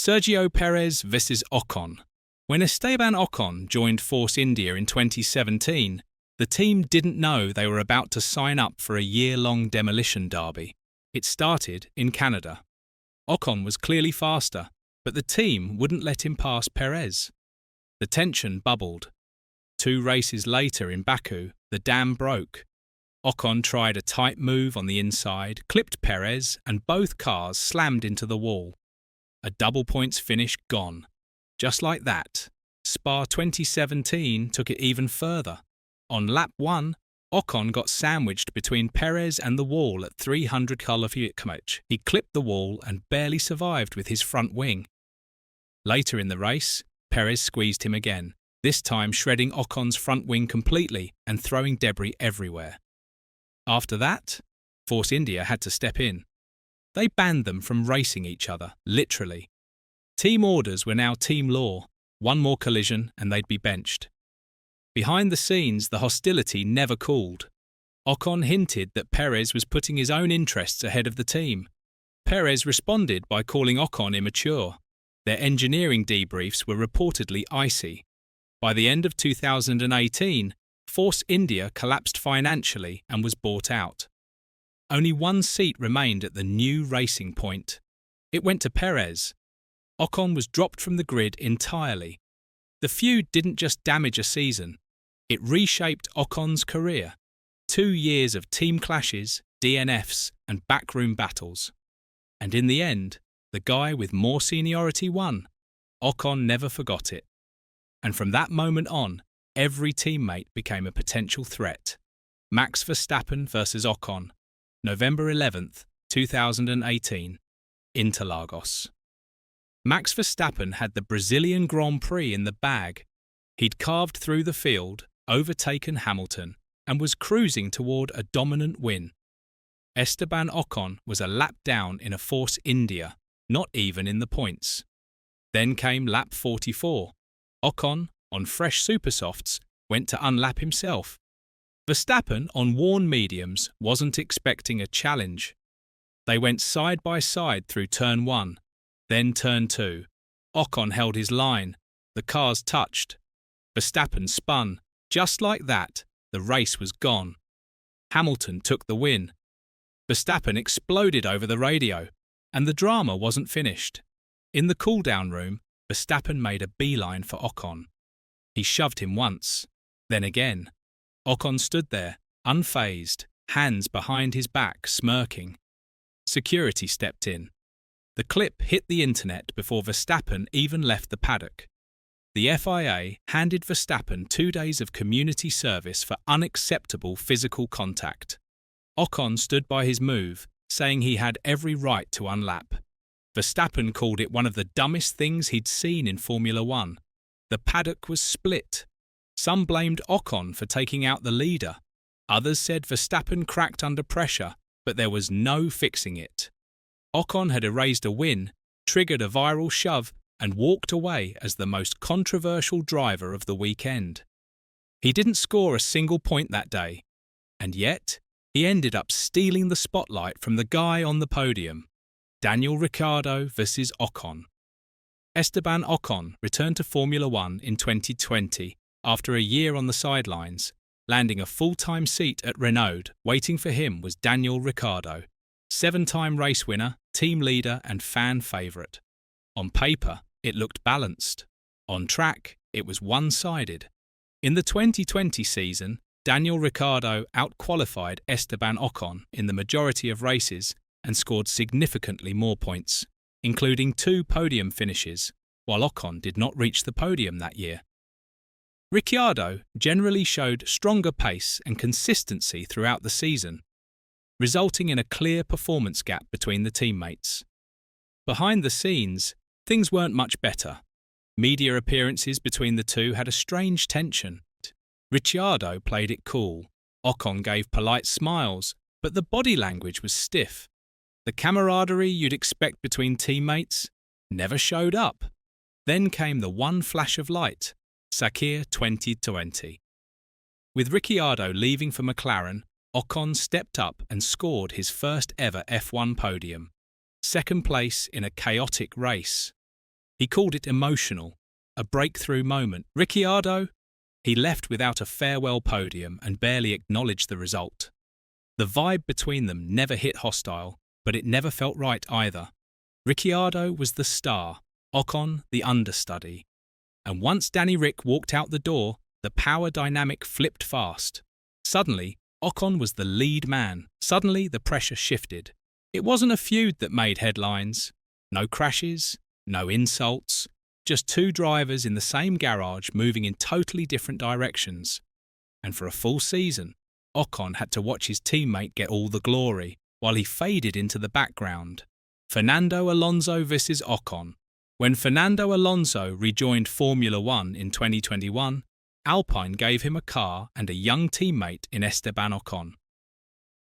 Sergio Perez vs Ocon. When Esteban Ocon joined Force India in 2017, the team didn't know they were about to sign up for a year-long demolition derby. It started in Canada. Ocon was clearly faster, but the team wouldn't let him pass Perez. The tension bubbled. 2 races later in Baku, the dam broke. Ocon tried a tight move on the inside, clipped Perez, and both cars slammed into the wall. A double points finish gone. Just like that, Spa 2017 took it even further. On lap 1, Ocon got sandwiched between Perez and the wall at 300 km/h. He clipped the wall and barely survived with his front wing. Later in the race, Perez squeezed him again, this time shredding Ocon's front wing completely and throwing debris everywhere. After that, Force India had to step in. They banned them from racing each other, literally. Team orders were now team law. One more collision and they'd be benched. Behind the scenes, the hostility never cooled. Ocon hinted that Perez was putting his own interests ahead of the team. Perez responded by calling Ocon immature. Their engineering debriefs were reportedly icy. By the end of 2018, Force India collapsed financially and was bought out. Only one seat remained at the new racing point. It went to Perez. Ocon was dropped from the grid entirely. The feud didn't just damage a season, it reshaped Ocon's career. 2 years of team clashes, DNFs, and backroom battles. And in the end, the guy with more seniority won. Ocon never forgot it. And from that moment on, every teammate became a potential threat. Max Verstappen versus Ocon, November 11th, 2018, Interlagos. Max Verstappen had the Brazilian Grand Prix in the bag. He'd carved through the field, overtaken Hamilton, and was cruising toward a dominant win. Esteban Ocon was a lap down in a Force India, not even in the points. Then came lap 44. Ocon, on fresh supersofts, went to unlap himself. Verstappen, on worn mediums, wasn't expecting a challenge. They went side by side through turn 1, then turn 2. Ocon held his line. The cars touched. Verstappen spun. Just like that, the race was gone. Hamilton took the win. Verstappen exploded over the radio, and the drama wasn't finished. In the cool-down room, Verstappen made a beeline for Ocon. He shoved him once, then again. Ocon stood there, unfazed, hands behind his back, smirking. Security stepped in. The clip hit the internet before Verstappen even left the paddock. The FIA handed Verstappen 2 days of community service for unacceptable physical contact. Ocon stood by his move, saying he had every right to unlap. Verstappen called it one of the dumbest things he'd seen in Formula One. The paddock was split. Some blamed Ocon for taking out the leader. Others said Verstappen cracked under pressure, but there was no fixing it. Ocon had erased a win, triggered a viral shove, and walked away as the most controversial driver of the weekend. He didn't score a single point that day, and yet he ended up stealing the spotlight from the guy on the podium. Daniel Ricciardo versus Ocon. Esteban Ocon returned to Formula One in 2020 after a year on the sidelines, landing a full-time seat at Renault. Waiting for him was Daniel Ricciardo, 7-time race winner, team leader and fan favourite. On paper, it looked balanced. On track, it was one-sided. In the 2020 season, Daniel Ricciardo out-qualified Esteban Ocon in the majority of races and scored significantly more points, including 2 podium finishes, while Ocon did not reach the podium that year. Ricciardo generally showed stronger pace and consistency throughout the season, resulting in a clear performance gap between the teammates. Behind the scenes, things weren't much better. Media appearances between the two had a strange tension. Ricciardo played it cool. Ocon gave polite smiles, but the body language was stiff. The camaraderie you'd expect between teammates never showed up. Then came the one flash of light, Sakir 2020. With Ricciardo leaving for McLaren, Ocon stepped up and scored his first ever F1 podium, second place in a chaotic race. He called it emotional, a breakthrough moment. Ricciardo? He left without a farewell podium and barely acknowledged the result. The vibe between them never hit hostile, but it never felt right either. Ricciardo was the star, Ocon the understudy. And once Danny Ric walked out the door, the power dynamic flipped fast. Suddenly, Ocon was the lead man. Suddenly, the pressure shifted. It wasn't a feud that made headlines. No crashes, no insults, just two drivers in the same garage moving in totally different directions. And for a full season, Ocon had to watch his teammate get all the glory, while he faded into the background. Fernando Alonso versus Ocon. When Fernando Alonso rejoined Formula One in 2021, Alpine gave him a car and a young teammate in Esteban Ocon.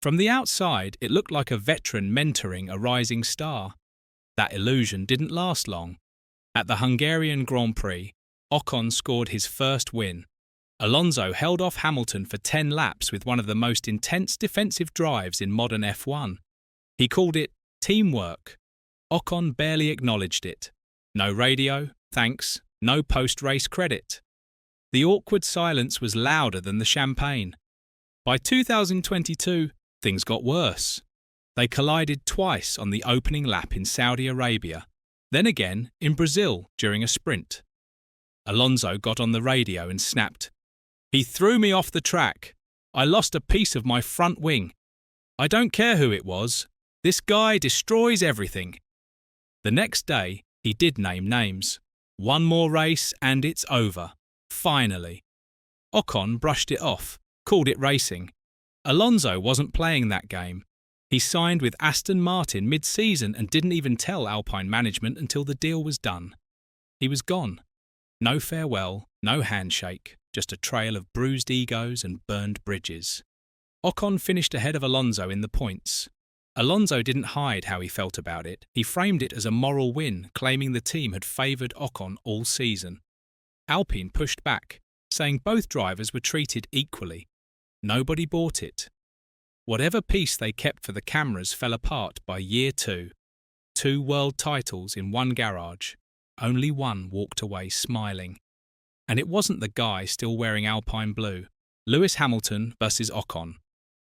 From the outside, it looked like a veteran mentoring a rising star. That illusion didn't last long. At the Hungarian Grand Prix, Ocon scored his first win. Alonso held off Hamilton for 10 laps with one of the most intense defensive drives in modern F1. He called it teamwork. Ocon barely acknowledged it. No radio, thanks, no post-race credit. The awkward silence was louder than the champagne. By 2022, things got worse. They collided twice on the opening lap in Saudi Arabia, then again in Brazil during a sprint. Alonso got on the radio and snapped, "He threw me off the track. I lost a piece of my front wing. I don't care who it was. This guy destroys everything." The next day, he did name names. One more race and it's over. Finally. Ocon brushed it off, called it racing. Alonso wasn't playing that game. He signed with Aston Martin mid-season and didn't even tell Alpine management until the deal was done. He was gone. No farewell, no handshake, just a trail of bruised egos and burned bridges. Ocon finished ahead of Alonso in the points. Alonso didn't hide how he felt about it. He framed it as a moral win, claiming the team had favoured Ocon all season. Alpine pushed back, saying both drivers were treated equally. Nobody bought it. Whatever peace they kept for the cameras fell apart by year two. 2 world titles in one garage. Only one walked away smiling. And it wasn't the guy still wearing Alpine blue. Lewis Hamilton versus Ocon.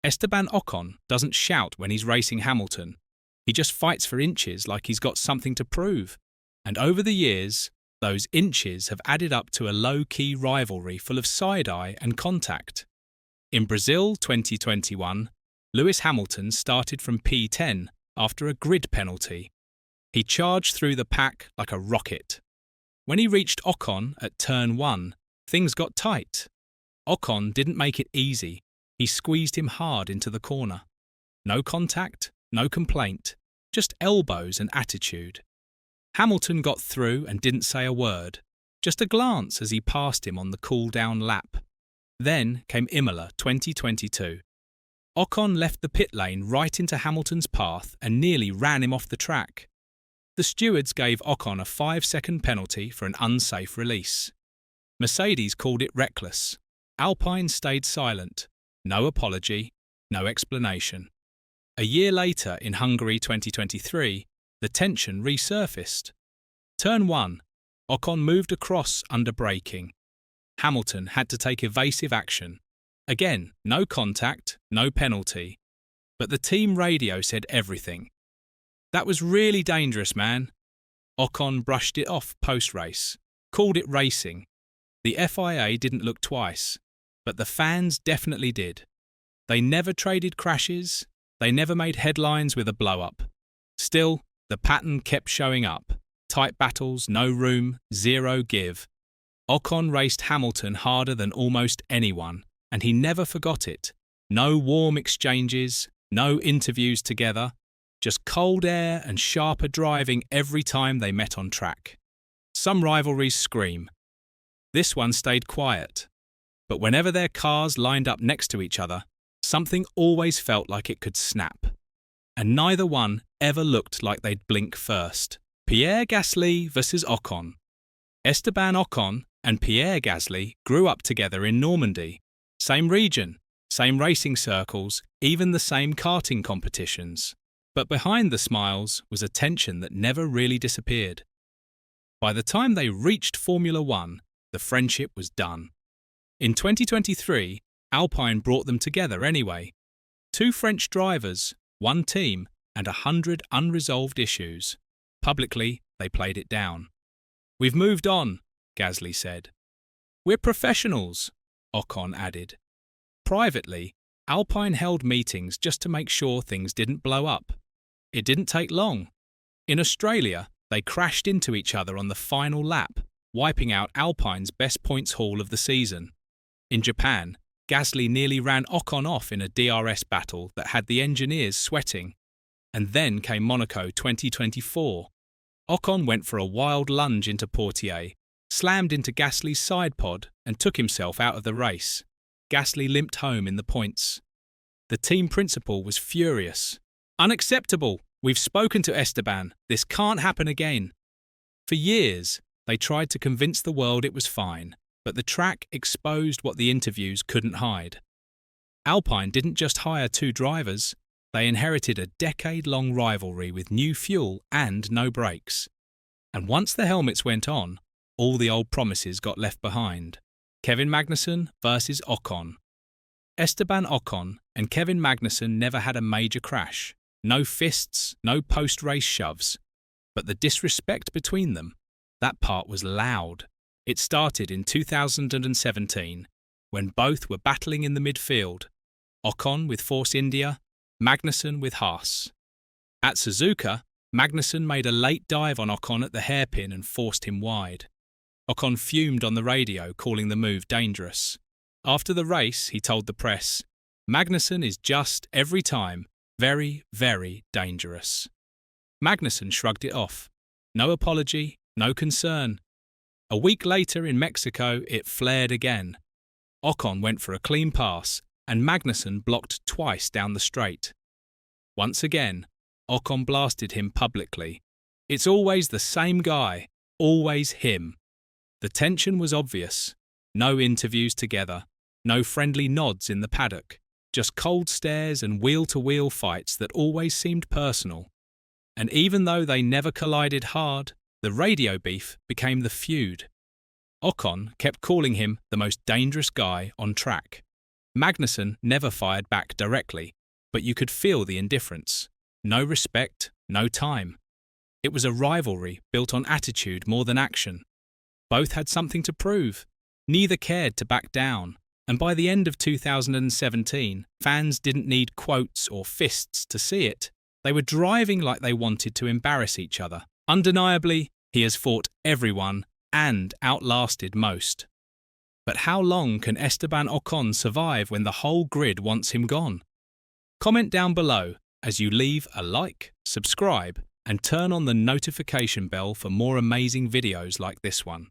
Esteban Ocon doesn't shout when he's racing Hamilton. He just fights for inches like he's got something to prove. And over the years, those inches have added up to a low-key rivalry full of side-eye and contact. In Brazil 2021, Lewis Hamilton started from P10 after a grid penalty. He charged through the pack like a rocket. When he reached Ocon at turn 1, things got tight. Ocon didn't make it easy. He squeezed him hard into the corner. No contact, no complaint, just elbows and attitude. Hamilton got through and didn't say a word, just a glance as he passed him on the cool-down lap. Then came Imola 2022. Ocon left the pit lane right into Hamilton's path and nearly ran him off the track. The stewards gave Ocon a 5-second penalty for an unsafe release. Mercedes called it reckless. Alpine stayed silent. No apology, no explanation. A year later, in Hungary 2023, the tension resurfaced. Turn 1, Ocon moved across under braking. Hamilton had to take evasive action. Again, no contact, no penalty. But the team radio said everything. "That was really dangerous, man." Ocon brushed it off post-race, called it racing. The FIA didn't look twice, but the fans definitely did. They never traded crashes. They never made headlines with a blow-up. Still, the pattern kept showing up. Tight battles, no room, zero give. Ocon raced Hamilton harder than almost anyone, and he never forgot it. No warm exchanges, no interviews together, just cold air and sharper driving every time they met on track. Some rivalries scream. This one stayed quiet. But whenever their cars lined up next to each other, something always felt like it could snap. And neither one ever looked like they'd blink first. Pierre Gasly versus Ocon. Esteban Ocon and Pierre Gasly grew up together in Normandy. Same region, same racing circles, even the same karting competitions. But behind the smiles was a tension that never really disappeared. By the time they reached Formula One, the friendship was done. In 2023, Alpine brought them together anyway. Two French drivers, one team, and 100 unresolved issues. Publicly, they played it down. "We've moved on," Gasly said. "We're professionals," Ocon added. Privately, Alpine held meetings just to make sure things didn't blow up. It didn't take long. In Australia, they crashed into each other on the final lap, wiping out Alpine's best points haul of the season. In Japan, Gasly nearly ran Ocon off in a DRS battle that had the engineers sweating. And then came Monaco 2024. Ocon went for a wild lunge into Portier, slammed into Gasly's side pod and took himself out of the race. Gasly limped home in the points. The team principal was furious. "Unacceptable! We've spoken to Esteban. This can't happen again." For years, they tried to convince the world it was fine, but the track exposed what the interviews couldn't hide. Alpine didn't just hire two drivers, they inherited a decade-long rivalry with new fuel and no brakes. And once the helmets went on, all the old promises got left behind. Kevin Magnussen versus Ocon. Esteban Ocon and Kevin Magnussen never had a major crash. No fists, no post-race shoves. But the disrespect between them, that part was loud. It started in 2017, when both were battling in the midfield. Ocon with Force India, Magnussen with Haas. At Suzuka, Magnussen made a late dive on Ocon at the hairpin and forced him wide. Ocon fumed on the radio, calling the move dangerous. After the race, he told the press, "Magnussen is just, every time, very, very dangerous." Magnussen shrugged it off. No apology, no concern. A week later in Mexico, it flared again. Ocon went for a clean pass, and Magnussen blocked twice down the straight. Once again, Ocon blasted him publicly. "It's always the same guy, always him." The tension was obvious. No interviews together, no friendly nods in the paddock, just cold stares and wheel-to-wheel fights that always seemed personal. And even though they never collided hard, the radio beef became the feud. Ocon kept calling him the most dangerous guy on track. Magnussen never fired back directly, but you could feel the indifference. No respect, no time. It was a rivalry built on attitude more than action. Both had something to prove. Neither cared to back down. And by the end of 2017, fans didn't need quotes or fists to see it. They were driving like they wanted to embarrass each other. Undeniably, he has fought everyone and outlasted most. But how long can Esteban Ocon survive when the whole grid wants him gone? Comment down below as you leave a like, subscribe, and turn on the notification bell for more amazing videos like this one.